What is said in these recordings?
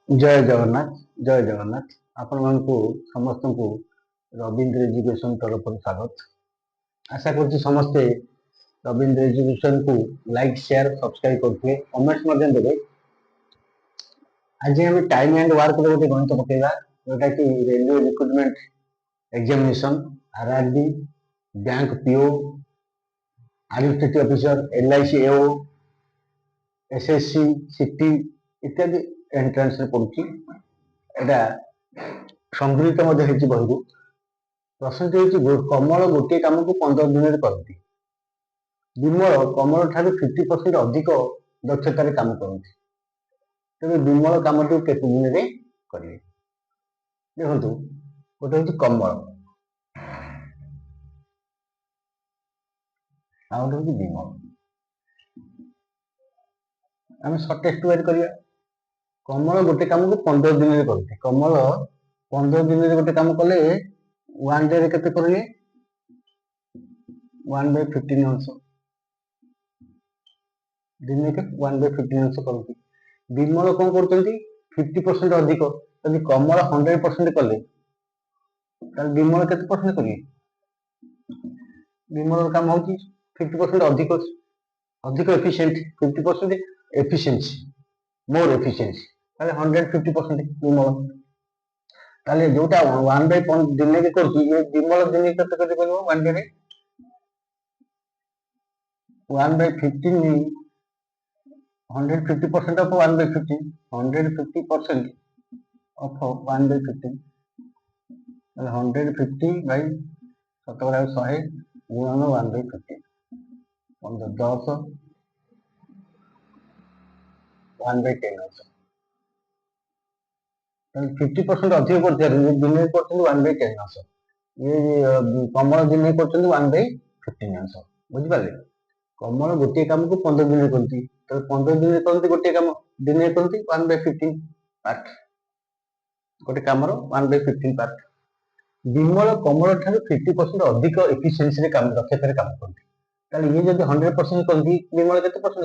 जय जगन्नाथ जय जगन्नाथ आपण मानकु समस्त को रविंद्र एजुकेशन तरफ स्वागत। आशा कर समस्ते रविंद्र एजुकेशन को लाइक शेयर सब्सक्राइब करते कमेंट्स देवे। आज हम टाइम एंड वर्क गोटे गणित पकेगा जोटा कि railway recruitment examination RRB bank PO administrative officer LIC AO SSC city इत्यादि एंट्रांस पड़ुची। एटा संगृहित बही प्रश्नटी हूँ कमल गोटे कम को 15 दिन करती विमल कमल ठार 50% अधिक दक्षतार काम करती तेज विमल कम टी केते दिन में करेंगे देखो गोटे हूँ कमल आ गोटे हूँ विमल आम सर्टेस्ट वे करिया कमल गोटे कम को 15 दिन में करती कमल 15 दिन में गोटे कम कले 1 डे केते करेंगे 1/15 अंश दिन के 1/15 अंश करती विमल कौन कर 50% अधिक यदि कमल 100% कले विमल केते परसेंट करिए विमल काम हो 50% अधिक अधिक एफिशिएंट 50% एफिशिएंसी मोर एफिशिएंसी 150% विमल ताले जोटा 1/15 दिन के करती ये विमल दिन केते करियो 1 डे 1/15 150% of 1/15 150% of 1/15 150 by 100 गुणन 1/15 10 1/10 50% अधिक कर दिन कर 1/10 अंश ये कमल दिन कर 1/15 अंश बुझिपारे कमल गोटे कम को 15 दिन करती 15 दिन करती गोटे कम दिन करती 1/15 पार्ट गोटे कम 1/15 पार्ट विमल कमल ठार 50% अधिक एफिशिएंसी काम दक्षतार काम करती ये जब 100% करती विमल के करती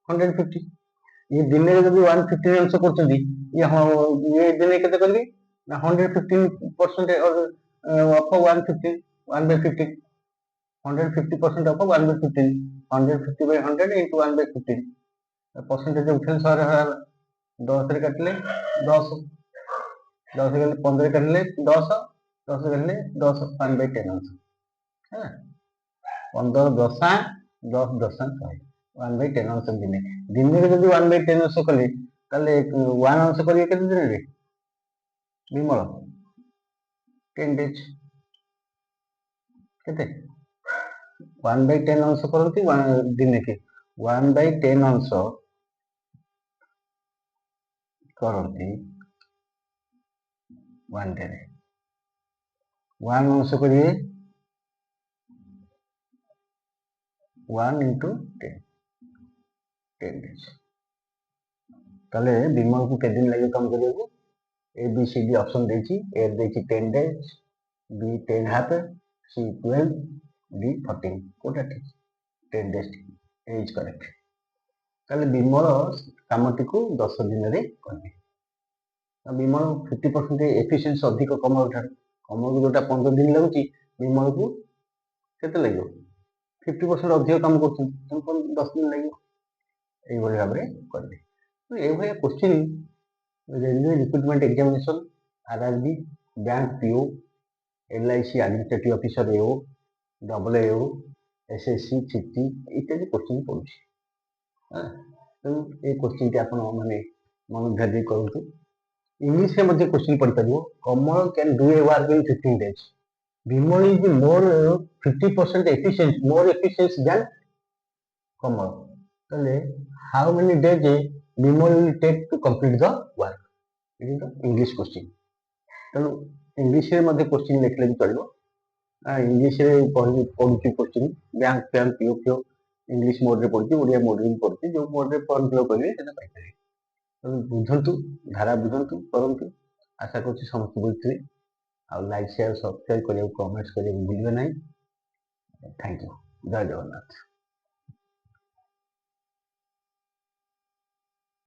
150 ये दिन में जब 115 अंश कर ये दिन के 115% of 115 1/15 150% of 1/15 150 by 100 into 1/15 percentage उठे 10 काटिले 10 10 गले 15 काटिले 10 10 गले 10 1/10 अंश है 15 दशा 10 दशा 1/10 अंश दिन दिन में जब 1/10 अंश कले 1 अंश करिए केते दिन रे विमल 10 डेज केते 1/10 अंश करती दिन के 1/10 अंश करती 1 डे 1 अंश करिए 1 into 10 10 डेज ताले विमल को केते दिन लगे काम करियो A B C D option देछि ए देछि 10 days B 10 half C 12 D 14 कोटा ठीक 10 डेज इज करेक्ट ताले विमल कामटी को 10 दिन रे करबे विमल 50% एफिशिएंसी अधिक कमल ठार कमल को जोटा 15 दिन लगुची विमल को केते लागो 50% अधिक काम करछन तुमको 10 दिन लागो एई भली भाबरे करबे तो एई भली question railway recruitment examination RRB bank PO LIC administrative officer AO double AO SSC city इत्यादि क्वेश्चन पड़ुछि तो ये क्वेश्चन टी आपण माने मन ध्यान दे करंतु इंग्लिश में मध्य क्वेश्चन पढ़ पारिबो Kamal can do a work in 15 days Vimal is more 50% efficient more efficient than Kamal तले how many days Vimal will take to complete the work it is the English question तो इंग्लिश में मध्य क्वेश्चन लिखले भी चलिबो इंग्लिश रे पढ़ुची question bank bank PO PO English mode रे पढ़ुची ओडिया मोड रे पढ़ुची जो मोड रे फॉर्म फिल करिवे सेटा पाइ परिबे बुझंतु धारा बुझंतु करंतु आशा करछि समस्त बुझिथिबे आ लाइक शेयर सब्सक्राइब करियो कमेंट्स करियो भूलिबे नाही थैंक यू जय जगन्नाथ।